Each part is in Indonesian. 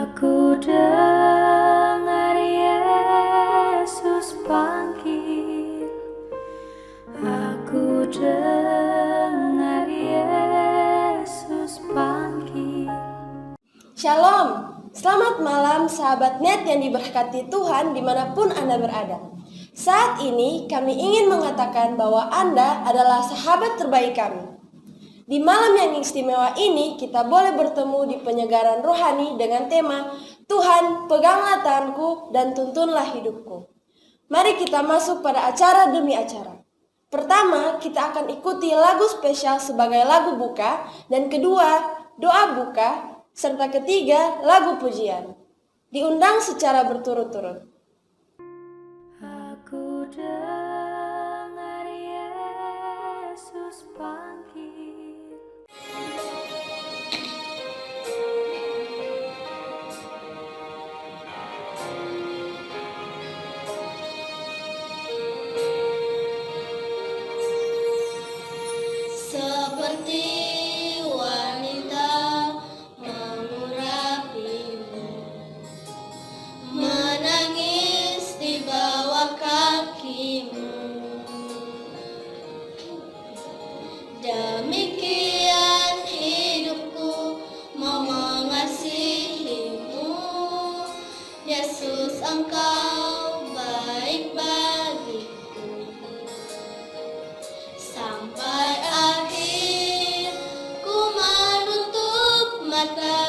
Aku dengar Yesus panggil, aku dengar Yesus panggil. Shalom, selamat malam sahabat net yang diberkati Tuhan dimanapun Anda berada. Saat ini kami ingin mengatakan bahwa Anda adalah sahabat terbaik kami. Di malam yang istimewa ini kita boleh bertemu di penyegaran rohani dengan tema Tuhan peganglah tanganku dan tuntunlah hidupku. Mari kita masuk pada acara demi acara. Pertama, kita akan ikuti lagu spesial sebagai lagu buka, dan kedua, doa buka, serta ketiga, lagu pujian. Diundang secara berturut-turut. Aku dengar Yesus panggil. Seperti wanita mengurapimu, menangis di bawah kakimu. Demikian hidupku mau mengasihimu, Yesus Engkau baik bagiku. Sampai akhir ku menutup mata,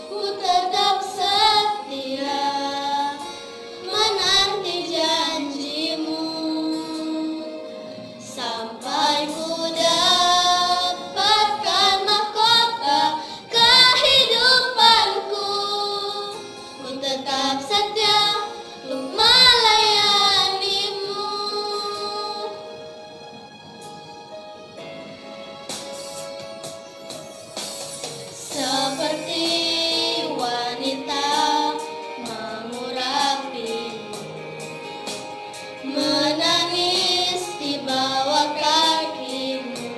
ku tetap setia menanti janjimu. Sampai ku dapatkan mahkota kehidupanku, ku tetap setia untuk melayanimu. Seperti wanita mengurapimu, menangis di bawah kakimu.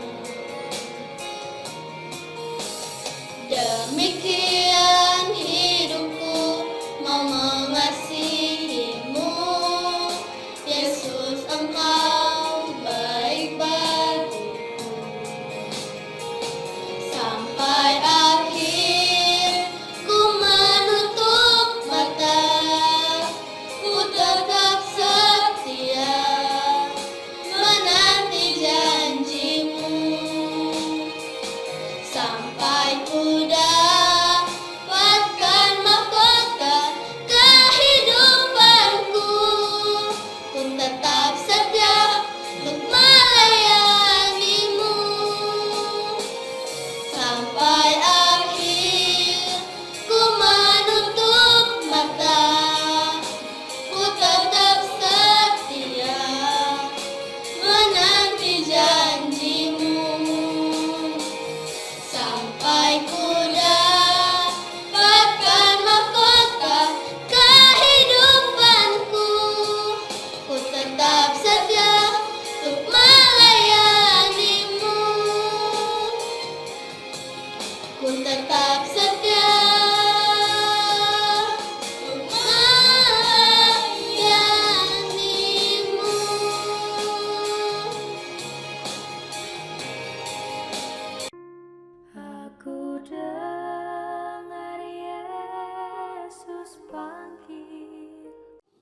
Demikian hidupku mau mengasihimu, Yesus Engkau baik bagiku. Sampai akhir ku menutup mata, ku tetap setia menanti janjimu. Sampai ku dapatkan mahkota kehidupanku, ku tetap setia untuk melayanimu. Sampai akhir ku menutup mata, ku tetap setia menanti janjimu. Sampai ku dapatkan mahkota kehidupanku, ku tetap setia untuk melayanimu. Ku tetap setia untuk melayanimu. Aku dengar Yesus panggil.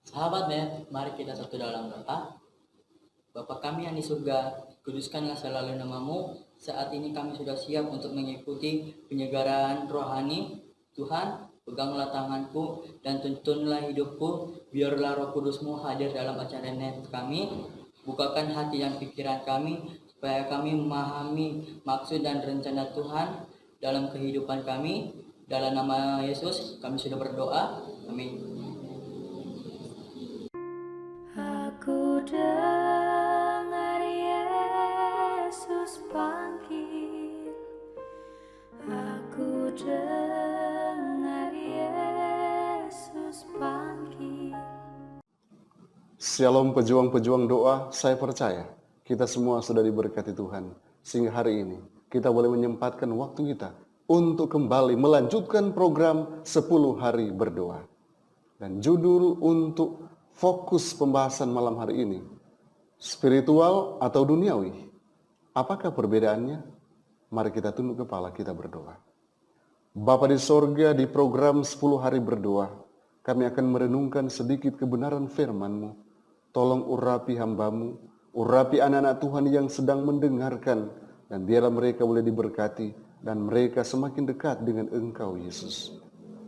Sahabat net, mari kita satu dalam doa. Bapa kami yang di surga, kuduskanlah selalu namamu. Saat ini kami sudah siap untuk mengikuti penyegaran rohani. Tuhan, peganglah tanganku dan tuntunlah hidupku. Biarlah Roh Kudusmu hadir dalam acara net kami. Bukakan hati dan pikiran kami, supaya kami memahami maksud dan rencana Tuhan dalam kehidupan kami. Dalam nama Yesus kami sudah berdoa. Amin. Aku dengar Yesus panggil, aku dengar Yesus panggil. Shalom pejuang-pejuang doa, saya percaya kita semua sudah diberkati Tuhan. Sehingga hari ini kita boleh menyempatkan waktu kita untuk kembali melanjutkan program 10 hari berdoa. Dan judul untuk fokus pembahasan malam hari ini, spiritual atau duniawi? Apakah perbedaannya? Mari kita tunduk kepala, kita berdoa. Bapa di sorga, di program 10 hari berdoa, kami akan merenungkan sedikit kebenaran firman-Mu. Tolong urapi hamba-Mu, urapi anak-anak Tuhan yang sedang mendengarkan, dan biarlah mereka boleh diberkati, dan mereka semakin dekat dengan Engkau, Yesus.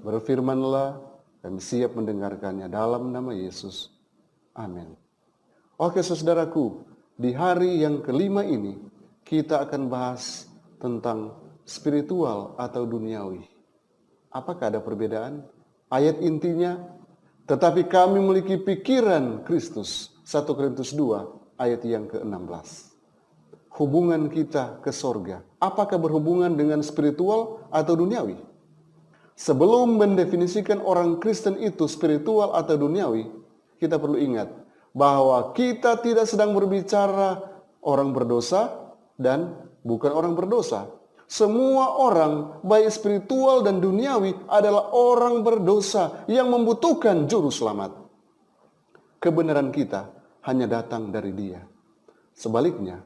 Berfirmanlah, kami siap mendengarkannya dalam nama Yesus. Amin. Oke saudaraku, di hari yang kelima ini, kita akan bahas tentang spiritual atau duniawi. Apakah ada perbedaan? Ayat intinya, tetapi kami memiliki pikiran Kristus. 1 Korintus 2 ayat yang ke-16. Hubungan kita ke sorga, apakah berhubungan dengan spiritual atau duniawi? Sebelum mendefinisikan orang Kristen itu spiritual atau duniawi, kita perlu ingat bahwa kita tidak sedang berbicara orang berdosa dan bukan orang berdosa. Semua orang, baik spiritual dan duniawi, adalah orang berdosa yang membutuhkan juru selamat. Kebenaran kita hanya datang dari Dia. Sebaliknya,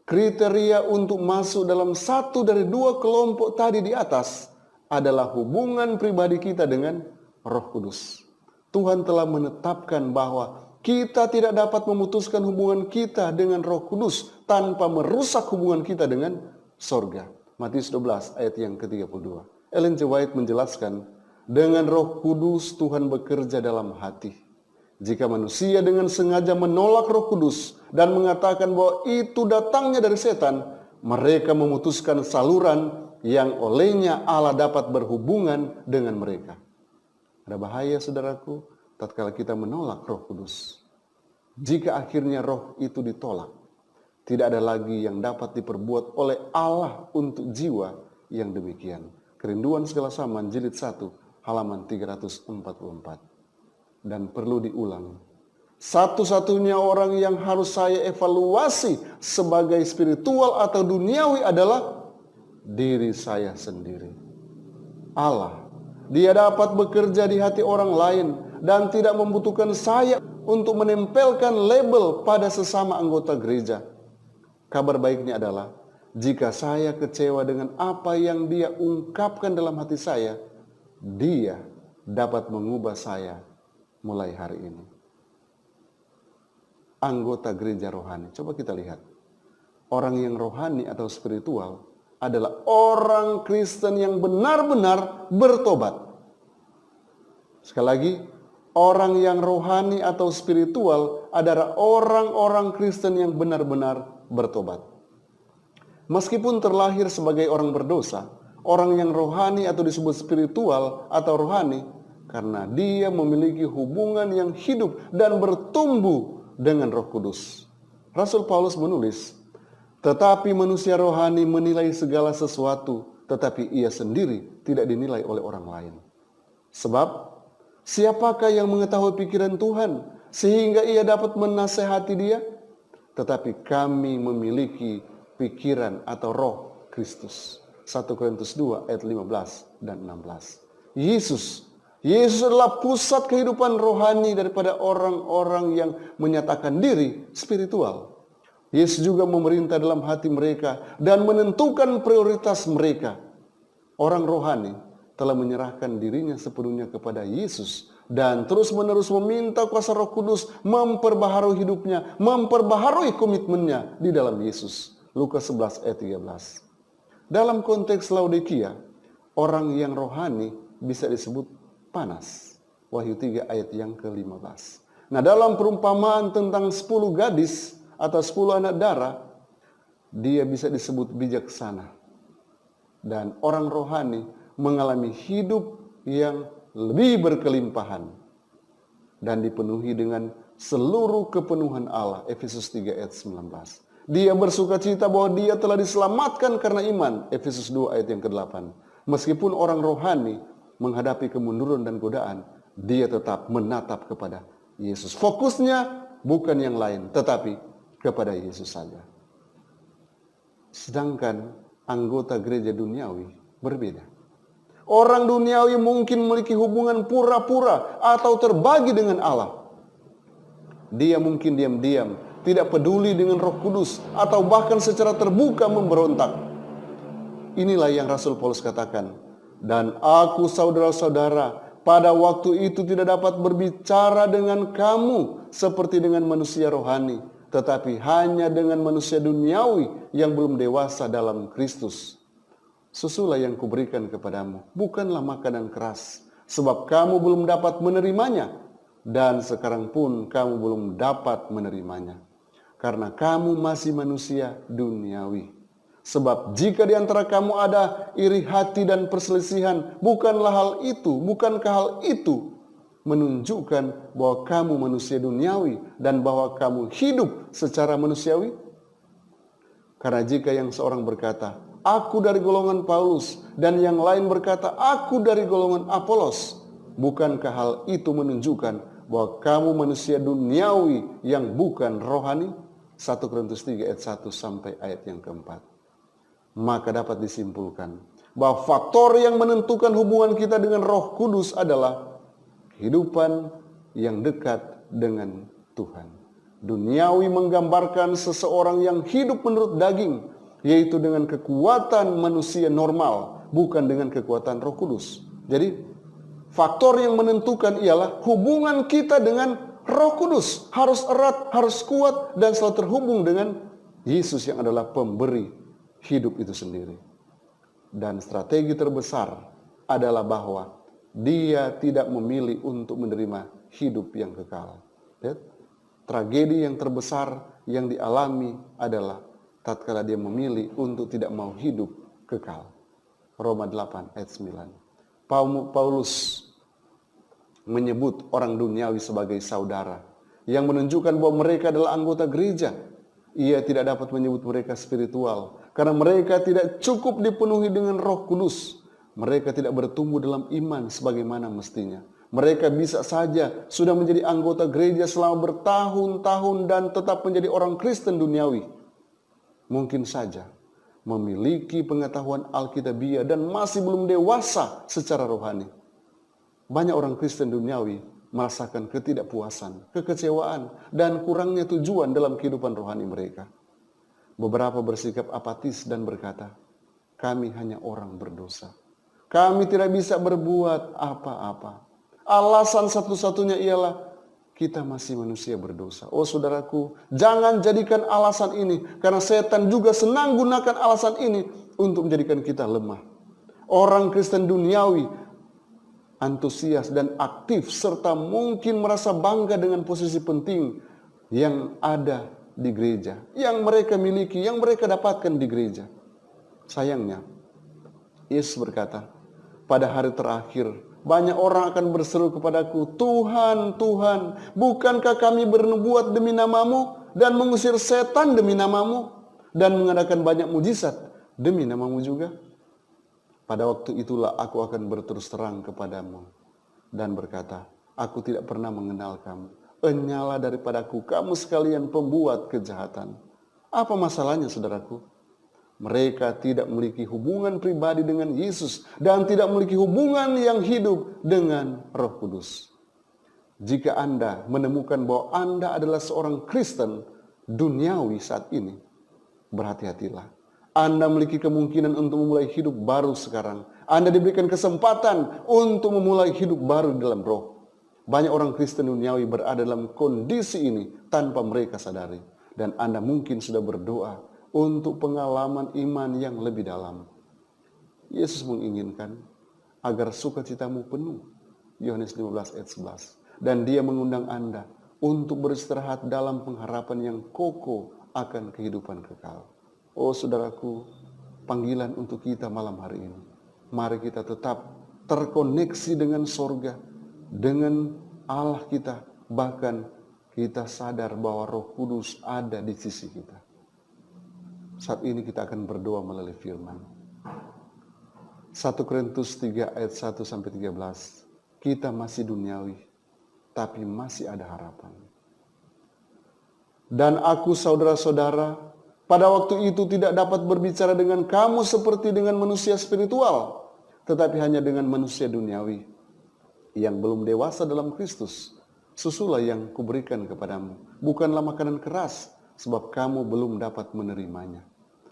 kriteria untuk masuk dalam satu dari dua kelompok tadi di atas adalah hubungan pribadi kita dengan Roh Kudus. Tuhan telah menetapkan bahwa kita tidak dapat memutuskan hubungan kita dengan Roh Kudus tanpa merusak hubungan kita dengan sorga. Matius 12 ayat yang ke-32. Ellen G. White menjelaskan, dengan Roh Kudus Tuhan bekerja dalam hati. Jika manusia dengan sengaja menolak Roh Kudus dan mengatakan bahwa itu datangnya dari setan, mereka memutuskan saluran yang olehnya Allah dapat berhubungan dengan mereka. Ada bahaya saudaraku, tatkala kita menolak Roh Kudus. Jika akhirnya roh itu ditolak, tidak ada lagi yang dapat diperbuat oleh Allah untuk jiwa yang demikian. Kerinduan segala zaman, jilid 1, halaman 344. Dan perlu diulang, satu-satunya orang yang harus saya evaluasi sebagai spiritual atau duniawi adalah diri saya sendiri. Allah, Dia dapat bekerja di hati orang lain dan tidak membutuhkan saya untuk menempelkan label pada sesama anggota gereja. Kabar baiknya adalah, jika saya kecewa dengan apa yang Dia ungkapkan dalam hati saya, Dia dapat mengubah saya mulai hari ini. Anggota gereja rohani, coba kita lihat. Orang yang rohani atau spiritual adalah orang Kristen yang benar-benar bertobat. Sekali lagi, orang yang rohani atau spiritual adalah orang-orang Kristen yang benar-benar bertobat. Meskipun terlahir sebagai orang berdosa, orang yang rohani atau disebut spiritual atau rohani karena dia memiliki hubungan yang hidup dan bertumbuh dengan Roh Kudus. Rasul Paulus menulis, tetapi manusia rohani menilai segala sesuatu, tetapi ia sendiri tidak dinilai oleh orang lain. Sebab, siapakah yang mengetahui pikiran Tuhan sehingga ia dapat menasehati Dia? Tetapi kami memiliki pikiran atau roh Kristus. 1 Korintus 2 ayat 15 dan 16. Yesus adalah pusat kehidupan rohani daripada orang-orang yang menyatakan diri spiritual. Yesus juga memerintah dalam hati mereka dan menentukan prioritas mereka. Orang rohani telah menyerahkan dirinya sepenuhnya kepada Yesus dan terus-menerus meminta kuasa Roh Kudus memperbaharui hidupnya, memperbaharui komitmennya di dalam Yesus. Lukas 11 ayat 13. Dalam konteks Laodikia, orang yang rohani bisa disebut panas. Wahyu 3 ayat yang ke-15. Nah, dalam perumpamaan tentang 10 gadis atau 10 anak darah, dia bisa disebut bijaksana. Dan orang rohani mengalami hidup yang lebih berkelimpahan dan dipenuhi dengan seluruh kepenuhan Allah. Efesus 3 ayat 19. Dia bersuka cita bahwa dia telah diselamatkan karena iman. Efesus 2 ayat yang ke-8. Meskipun orang rohani menghadapi kemunduran dan godaan, dia tetap menatap kepada Yesus. Fokusnya bukan yang lain, tetapi kepada Yesus saja. Sedangkan anggota gereja duniawi berbeda. Orang duniawi mungkin memiliki hubungan pura-pura atau terbagi dengan Allah. Dia mungkin diam-diam, tidak peduli dengan Roh Kudus, atau bahkan secara terbuka memberontak. Inilah yang Rasul Paulus katakan, dan aku saudara-saudara, pada waktu itu tidak dapat berbicara dengan kamu seperti dengan manusia rohani, tetapi hanya dengan manusia duniawi yang belum dewasa dalam Kristus. Susulah yang kuberikan kepadamu, bukanlah makanan keras, sebab kamu belum dapat menerimanya, dan sekarang pun kamu belum dapat menerimanya, karena kamu masih manusia duniawi. Sebab jika di antara kamu ada iri hati dan perselisihan, bukankah hal itu menunjukkan bahwa kamu manusia duniawi dan bahwa kamu hidup secara manusiawi? Karena jika yang seorang berkata, aku dari golongan Paulus, dan yang lain berkata, aku dari golongan Apolos, bukankah hal itu menunjukkan bahwa kamu manusia duniawi yang bukan rohani? 1 Korintus 3 ayat 1 sampai ayat yang keempat. Maka dapat disimpulkan bahwa faktor yang menentukan hubungan kita dengan Roh Kudus adalah kehidupan yang dekat dengan Tuhan. Duniawi menggambarkan seseorang yang hidup menurut daging, yaitu dengan kekuatan manusia normal, bukan dengan kekuatan Roh Kudus. Jadi faktor yang menentukan ialah hubungan kita dengan Roh Kudus harus erat, harus kuat, dan selalu terhubung dengan Yesus yang adalah pemberi hidup itu sendiri. Dan strategi terbesar adalah bahwa dia tidak memilih untuk menerima hidup yang kekal. Lihat, tragedi yang terbesar yang dialami adalah tatkala dia memilih untuk tidak mau hidup kekal. Roma 8 ayat 9. Paulus menyebut orang duniawi sebagai saudara, yang menunjukkan bahwa mereka adalah anggota gereja. Ia tidak dapat menyebut mereka spiritual, karena mereka tidak cukup dipenuhi dengan Roh Kudus. Mereka tidak bertumbuh dalam iman sebagaimana mestinya. Mereka bisa saja sudah menjadi anggota gereja selama bertahun-tahun dan tetap menjadi orang Kristen duniawi. Mungkin saja memiliki pengetahuan Alkitabiah dan masih belum dewasa secara rohani. Banyak orang Kristen duniawi merasakan ketidakpuasan, kekecewaan, dan kurangnya tujuan dalam kehidupan rohani mereka. Beberapa bersikap apatis dan berkata, kami hanya orang berdosa. Kami tidak bisa berbuat apa-apa. Alasan satu-satunya ialah kita masih manusia berdosa. Oh saudaraku, jangan jadikan alasan ini, karena setan juga senang gunakan alasan ini untuk menjadikan kita lemah. Orang Kristen duniawi antusias dan aktif, serta mungkin merasa bangga dengan posisi penting yang ada di gereja, yang mereka miliki, yang mereka dapatkan di gereja. Sayangnya, Yesus berkata, pada hari terakhir, banyak orang akan berseru kepadaku, Tuhan, Tuhan, bukankah kami bernubuat demi namamu, dan mengusir setan demi namamu, dan mengadakan banyak mujizat demi namamu juga? Pada waktu itulah aku akan berterus terang kepadamu dan berkata, aku tidak pernah mengenal kamu. Enyala daripadaku, kamu sekalian pembuat kejahatan. Apa masalahnya saudaraku? Mereka tidak memiliki hubungan pribadi dengan Yesus dan tidak memiliki hubungan yang hidup dengan Roh Kudus. Jika Anda menemukan bahwa Anda adalah seorang Kristen duniawi saat ini, berhati-hatilah. Anda memiliki kemungkinan untuk memulai hidup baru sekarang. Anda diberikan kesempatan untuk memulai hidup baru dalam roh. Banyak orang Kristen duniawi berada dalam kondisi ini tanpa mereka sadari. Dan Anda mungkin sudah berdoa untuk pengalaman iman yang lebih dalam. Yesus menginginkan agar sukacitamu penuh. Yohanes 15 ayat 11. Dan dia mengundang Anda untuk beristirahat dalam pengharapan yang kokoh akan kehidupan kekal. Oh saudaraku, panggilan untuk kita malam hari ini. Mari kita tetap terkoneksi dengan sorga, dengan Allah kita. Bahkan kita sadar bahwa Roh Kudus ada di sisi kita. Saat ini kita akan berdoa melalui firman. 1 Korintus 3 ayat 1 sampai 13. Kita masih duniawi, tapi masih ada harapan. Dan aku saudara-saudara, pada waktu itu tidak dapat berbicara dengan kamu seperti dengan manusia spiritual, tetapi hanya dengan manusia duniawi yang belum dewasa dalam Kristus. Susulah yang kuberikan kepadamu, bukanlah makanan keras, sebab kamu belum dapat menerimanya.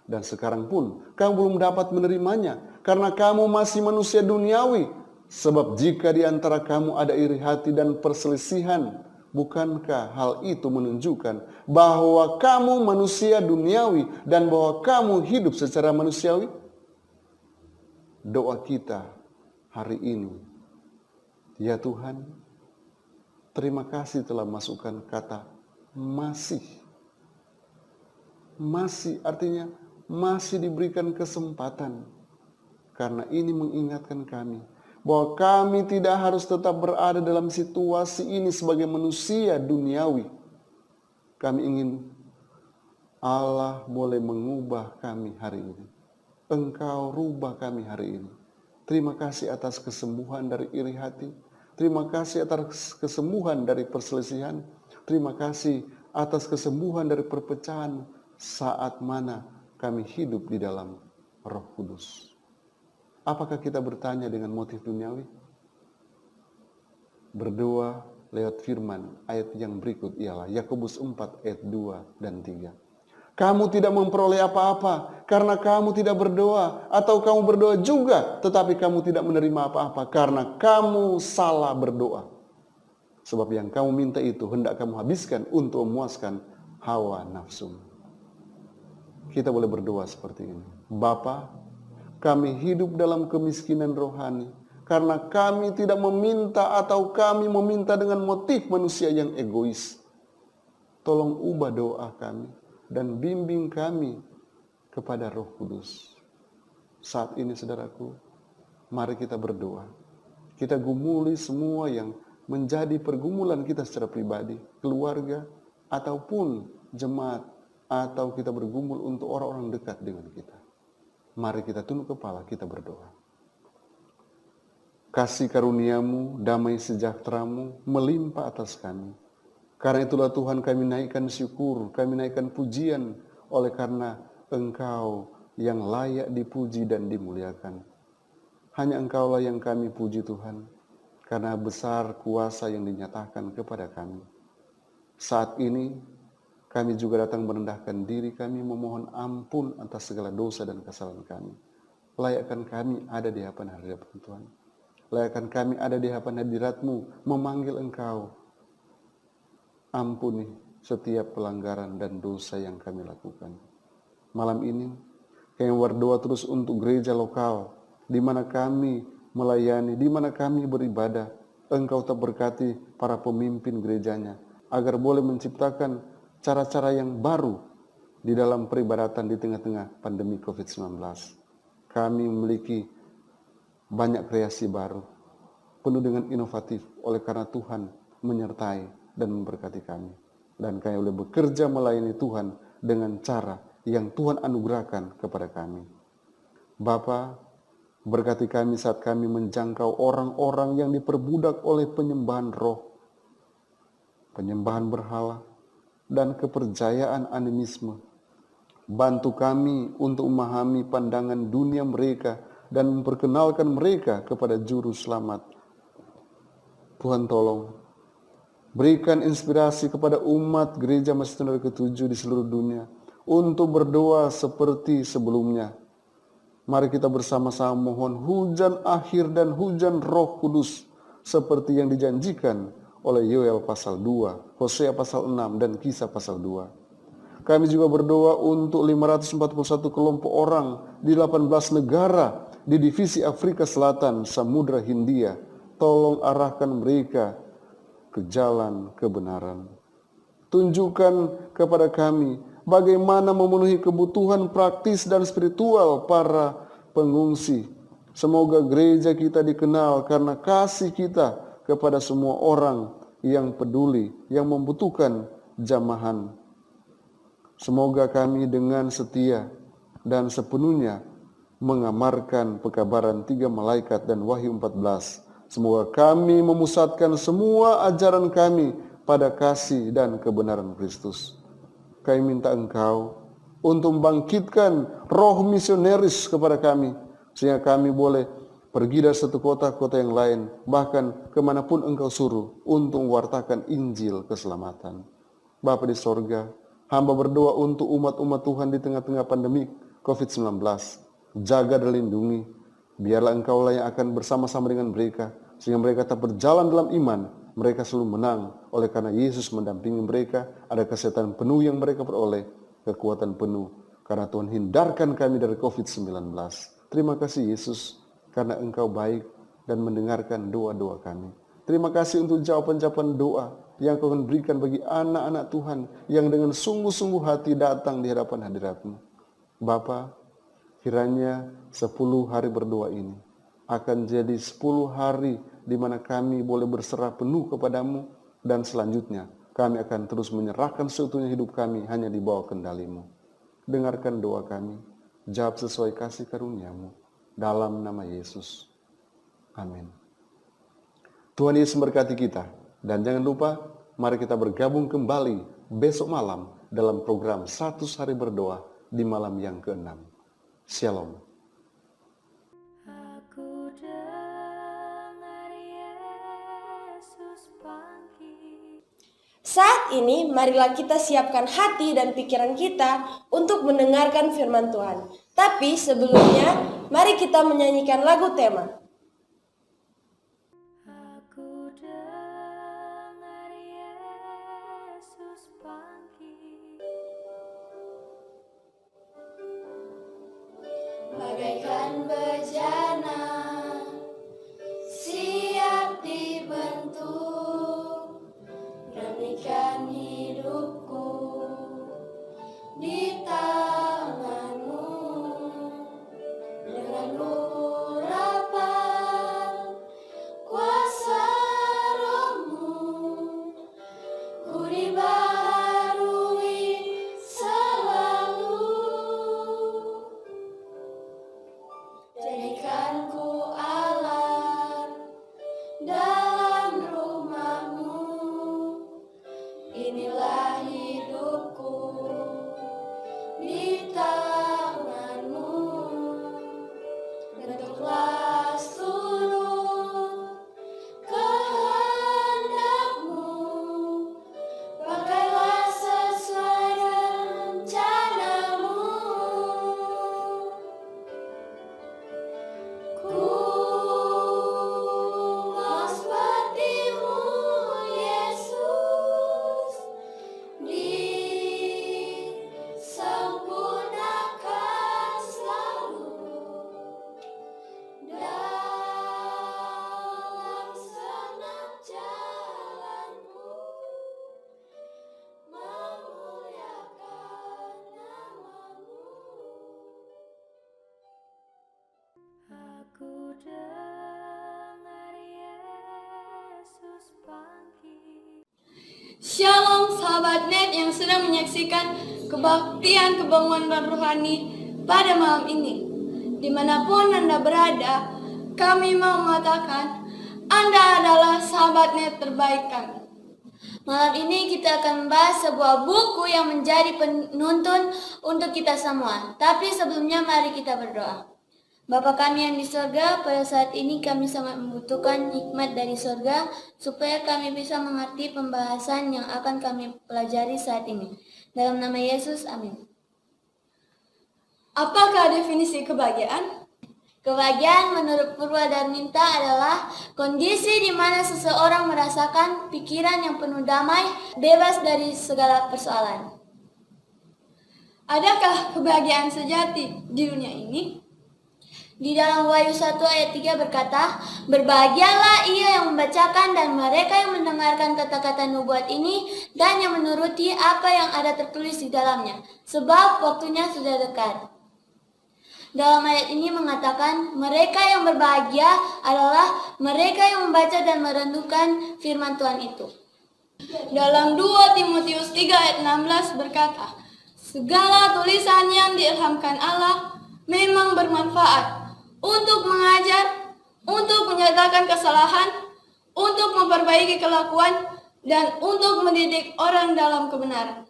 Dan sekarang pun kamu belum dapat menerimanya, karena kamu masih manusia duniawi. Sebab jika di antara kamu ada iri hati dan perselisihan, bukankah hal itu menunjukkan bahwa kamu manusia duniawi dan bahwa kamu hidup secara manusiawi? Doa kita hari ini, ya Tuhan, terima kasih telah masukkan kata masih. Masih artinya masih diberikan kesempatan. Karena ini mengingatkan kami bahwa kami tidak harus tetap berada dalam situasi ini sebagai manusia duniawi. Kami ingin Allah boleh mengubah kami hari ini. Engkau rubah kami hari ini. Terima kasih atas kesembuhan dari iri hati. Terima kasih atas kesembuhan dari perselisihan. Terima kasih atas kesembuhan dari perpecahan saat mana kami hidup di dalam Roh Kudus. Apakah kita bertanya dengan motif duniawi? Berdoa lewat firman ayat yang berikut ialah Yakobus 4 ayat 2 dan 3. Kamu tidak memperoleh apa-apa karena kamu tidak berdoa, atau kamu berdoa juga tetapi kamu tidak menerima apa-apa karena kamu salah berdoa. Sebab yang kamu minta itu hendak kamu habiskan untuk memuaskan hawa nafsu. Kita boleh berdoa seperti ini. Bapa, kami hidup dalam kemiskinan rohani karena kami tidak meminta atau kami meminta dengan motif manusia yang egois. Tolong ubah doa kami dan bimbing kami kepada Roh Kudus. Saat ini saudaraku, mari kita berdoa. Kita gumuli semua yang menjadi pergumulan kita secara pribadi, keluarga, ataupun jemaat, atau kita bergumul untuk orang-orang dekat dengan kita. Mari kita tunduk kepala, kita berdoa. Kasih karuniamu, damai sejahteramu melimpah atas kami. Karena itulah Tuhan kami naikkan syukur, kami naikkan pujian oleh karena Engkau yang layak dipuji dan dimuliakan. Hanya Engkaulah yang kami puji Tuhan, karena besar kuasa yang dinyatakan kepada kami. Saat ini kami juga datang merendahkan diri kami, memohon ampun atas segala dosa dan kesalahan kami. Layakkan kami ada di hadapan Tuhan. Layakkan kami ada di hadapan hadirat-Mu, memanggil Engkau. Ampuni setiap pelanggaran dan dosa yang kami lakukan. Malam ini kami berdoa terus untuk gereja lokal, di mana kami melayani, di mana kami beribadah. Engkau tetap berkati para pemimpin gerejanya, agar boleh menciptakan cara-cara yang baru di dalam peribadatan di tengah-tengah pandemi COVID-19. Kami memiliki banyak kreasi baru, penuh dengan inovatif, oleh karena Tuhan menyertai dan memberkati kami. Dan kami boleh bekerja melayani Tuhan dengan cara yang Tuhan anugerahkan kepada kami. Bapa, berkati kami saat kami menjangkau orang-orang yang diperbudak oleh penyembahan roh, penyembahan berhala, dan kepercayaan animisme. Bantu kami untuk memahami pandangan dunia mereka dan memperkenalkan mereka kepada juru selamat. Tuhan tolong berikan inspirasi kepada umat gereja Masjid ke-7 di seluruh dunia untuk berdoa seperti sebelumnya. Mari kita bersama-sama mohon hujan akhir dan hujan Roh Kudus seperti yang dijanjikan oleh Yoel pasal 2, Hosea pasal 6, dan Kisah pasal 2. Kami juga berdoa untuk 541 kelompok orang di 18 negara di divisi Afrika Selatan, Samudra Hindia. Tolong arahkan mereka ke jalan kebenaran. Tunjukkan kepada kami bagaimana memenuhi kebutuhan praktis dan spiritual para pengungsi. Semoga gereja kita dikenal karena kasih kita kepada semua orang yang peduli, yang membutuhkan jamahan. Semoga kami dengan setia dan sepenuhnya mengamarkan pekabaran 3 malaikat dan Wahyu 14. Semoga kami memusatkan semua ajaran kami pada kasih dan kebenaran Kristus. Kami minta Engkau untuk membangkitkan roh misioneris kepada kami, sehingga kami boleh pergi dari satu kota ke kota yang lain, bahkan kemanapun Engkau suruh untuk mewartakan Injil keselamatan. Bapa di sorga, hamba berdoa untuk umat-umat Tuhan di tengah-tengah pandemi COVID-19. Jaga dan lindungi, biarlah Engkaulah yang akan bersama-sama dengan mereka, sehingga mereka tetap berjalan dalam iman. Mereka selalu menang, oleh karena Yesus mendampingi mereka, ada kesehatan penuh yang mereka peroleh, kekuatan penuh, karena Tuhan hindarkan kami dari COVID-19. Terima kasih Yesus, karena Engkau baik dan mendengarkan doa-doa kami. Terima kasih untuk jawaban-jawaban doa yang Kau akan berikan bagi anak-anak Tuhan yang dengan sungguh-sungguh hati datang di hadapan hadirat-Mu. Bapa, kiranya 10 hari berdoa ini akan jadi 10 hari di mana kami boleh berserah penuh kepadamu, dan selanjutnya kami akan terus menyerahkan seutuhnya hidup kami hanya di bawah kendali-Mu. Dengarkan doa kami, jawab sesuai kasih karunia-Mu, dalam nama Yesus. Amin. Tuhan Yesus memberkati kita, dan jangan lupa mari kita bergabung kembali besok malam dalam program 100 hari berdoa di malam yang ke-6. Shalom. Aku dengar Yesus panggil. Saat ini, marilah kita siapkan hati dan pikiran kita untuk mendengarkan firman Tuhan. Tapi sebelumnya, mari kita menyanyikan lagu tema. Aku dengar Yesus panggil. Bagaikan bejana siap dibentuk, beranikan hidupku di tangan-Mu. Dengan urapan kuasa Roh-Mu, ku dibaharui selalu. Jadikan ku alat dalam rumah-Mu. Inilah hidupku di tangan-Mu. Bentuklah seluruh kehendak-Mu. Pakailah sesuai rencana-Mu. Ku mau seperti-Mu, Yesus, disempurnakan selalu dalam senam jalan-Mu, memuliakan nama-Mu. Aku dengar Yesus panggil. Shalom sahabat net yang sedang menyaksikan kebaktian kebangunan rohani pada malam ini. Dimanapun Anda berada, kami mau mengatakan Anda adalah sahabat net terbaik kami. Malam ini kita akan membahas sebuah buku yang menjadi penuntun untuk kita semua. Tapi sebelumnya mari kita berdoa. Bapa kami yang di sorga, pada saat ini kami sangat membutuhkan hikmat dari sorga supaya kami bisa mengerti pembahasan yang akan kami pelajari saat ini. Dalam nama Yesus, amin. Apakah definisi kebahagiaan? Kebahagiaan menurut Purwadarminta adalah kondisi di mana seseorang merasakan pikiran yang penuh damai, bebas dari segala persoalan. Adakah kebahagiaan sejati di dunia ini? Di dalam Wahyu 1 ayat 3 berkata, "Berbahagialah ia yang membacakan dan mereka yang mendengarkan kata-kata nubuat ini dan yang menuruti apa yang ada tertulis di dalamnya, sebab waktunya sudah dekat." Dalam ayat ini mengatakan, mereka yang berbahagia adalah mereka yang membaca dan merenungkan firman Tuhan itu. Dalam 2 Timotius 3 ayat 16 berkata, segala tulisan yang diilhamkan Allah memang bermanfaat untuk mengajar, untuk menyatakan kesalahan, untuk memperbaiki kelakuan, dan untuk mendidik orang dalam kebenaran.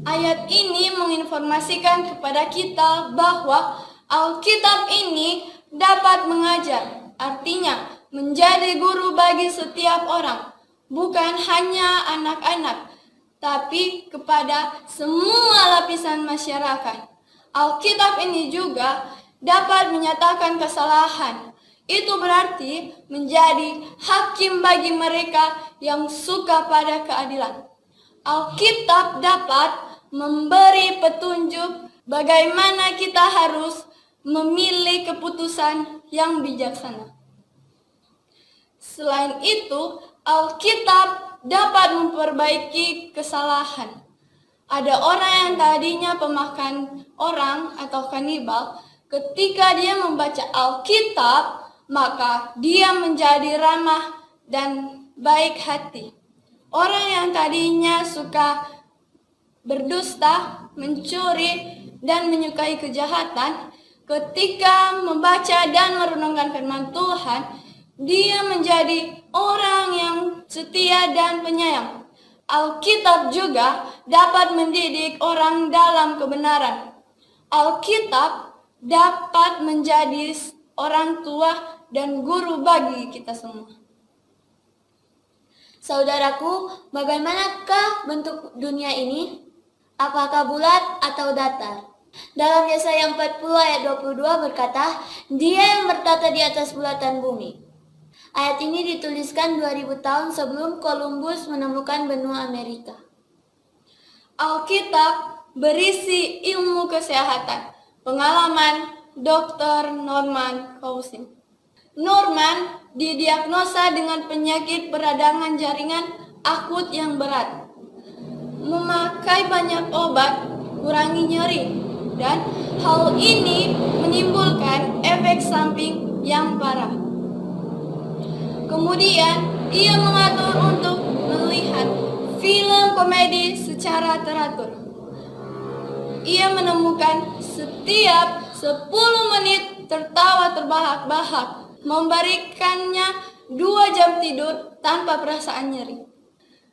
Ayat ini menginformasikan kepada kita bahwa Alkitab ini dapat mengajar, artinya menjadi guru bagi setiap orang, bukan hanya anak-anak, tapi kepada semua lapisan masyarakat. Alkitab ini juga dapat menyatakan kesalahan. Itu berarti menjadi hakim bagi mereka yang suka pada keadilan. Alkitab dapat memberi petunjuk bagaimana kita harus memilih keputusan yang bijaksana. Selain itu, Alkitab dapat memperbaiki kesalahan. Ada orang yang tadinya pemakan orang atau kanibal, ketika dia membaca Alkitab, maka dia menjadi ramah dan baik hati. Orang yang tadinya suka berdusta, mencuri, dan menyukai kejahatan, ketika membaca dan merenungkan firman Tuhan, dia menjadi orang yang setia dan penyayang. Alkitab juga dapat mendidik orang dalam kebenaran. Alkitab dapat menjadi orang tua dan guru bagi kita semua. Saudaraku, bagaimanakah bentuk dunia ini? Apakah bulat atau datar? Dalam Yesaya 40 ayat 22 berkata, Dia yang bertata di atas bulatan bumi. Ayat ini dituliskan 2000 tahun sebelum Columbus menemukan benua Amerika. Alkitab berisi ilmu kesehatan, pengalaman Dr. Norman Cousins. Norman didiagnosa dengan penyakit peradangan jaringan akut yang berat. Memakai banyak obat kurangi nyeri, dan hal ini menimbulkan efek samping yang parah. Kemudian ia mengatur untuk melihat film komedi secara teratur. Ia menemukan setiap 10 menit tertawa terbahak-bahak, memberikannya 2 jam tidur tanpa perasaan nyeri.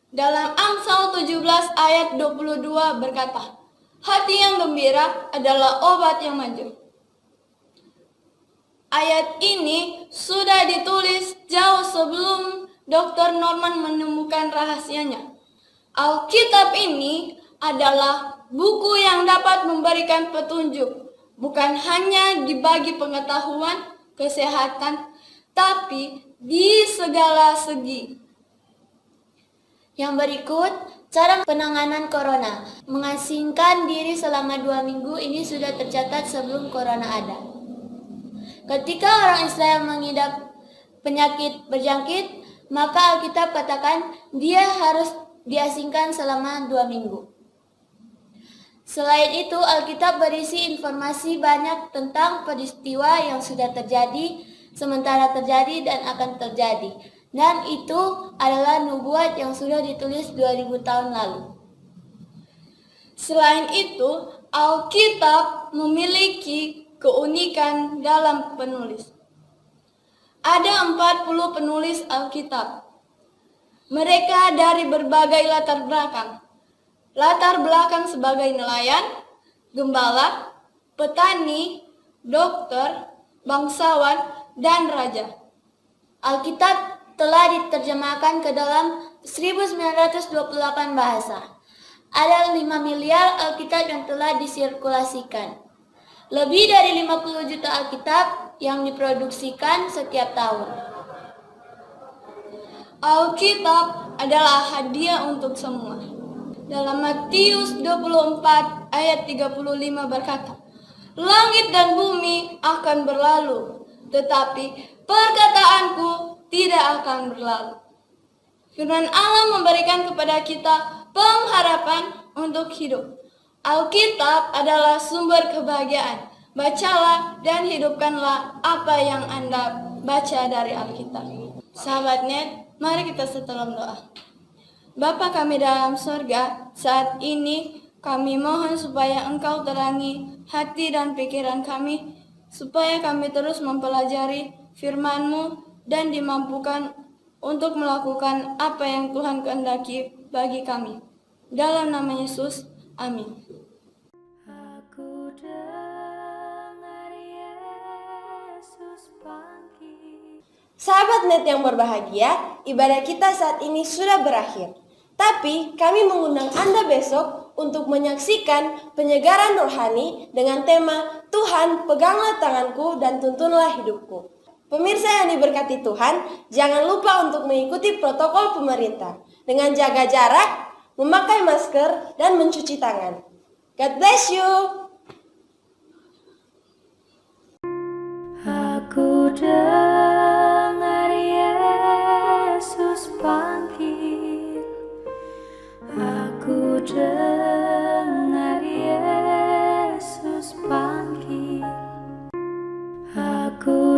Dalam Amsal 17 ayat 22 berkata, hati yang gembira adalah obat yang manjur. Ayat ini sudah ditulis jauh sebelum Dr. Norman menemukan rahasianya. Alkitab ini adalah buku yang dapat memberikan petunjuk, bukan hanya dibagi pengetahuan, kesehatan, tapi di segala segi. Yang berikut, cara penanganan corona. Mengasingkan diri selama 2 minggu ini sudah tercatat sebelum corona ada. Ketika orang Israel mengidap penyakit berjangkit, maka Alkitab katakan dia harus diasingkan selama 2 minggu. Selain itu, Alkitab berisi informasi banyak tentang peristiwa yang sudah terjadi, sementara terjadi, dan akan terjadi. Dan itu adalah nubuat yang sudah ditulis 2000 tahun lalu. Selain itu, Alkitab memiliki keunikan dalam penulis. Ada 40 penulis Alkitab. Mereka dari berbagai latar belakang. Latar belakang sebagai nelayan, gembala, petani, dokter, bangsawan, dan raja. Alkitab telah diterjemahkan ke dalam 1928 bahasa. Ada 5 miliar Alkitab yang telah disirkulasikan. Lebih dari 50 juta Alkitab yang diproduksikan setiap tahun. Alkitab adalah hadiah untuk semua. Dalam Matius 24 ayat 35 berkata, langit dan bumi akan berlalu, tetapi perkataanku tidak akan berlalu. Firman Allah memberikan kepada kita pengharapan untuk hidup. Alkitab adalah sumber kebahagiaan. Bacalah dan hidupkanlah apa yang Anda baca dari Alkitab. Sahabat Net, mari kita dalam doa. Bapa kami dalam sorga, saat ini kami mohon supaya Engkau terangi hati dan pikiran kami, supaya kami terus mempelajari firman-Mu dan dimampukan untuk melakukan apa yang Tuhan kehendaki bagi kami. Dalam nama Yesus, Amin. Aku dengar Yesus panggil. Sahabat net yang berbahagia, ibadah kita saat ini sudah berakhir. Tapi kami mengundang Anda besok untuk menyaksikan penyegaran rohani dengan tema Tuhan peganglah tanganku dan tuntunlah hidupku. Pemirsa yang diberkati Tuhan, jangan lupa untuk mengikuti protokol pemerintah dengan jaga jarak, memakai masker, dan mencuci tangan. God bless you! Aku dengar Yesus panggil. Aku dengar Yesus panggil. Aku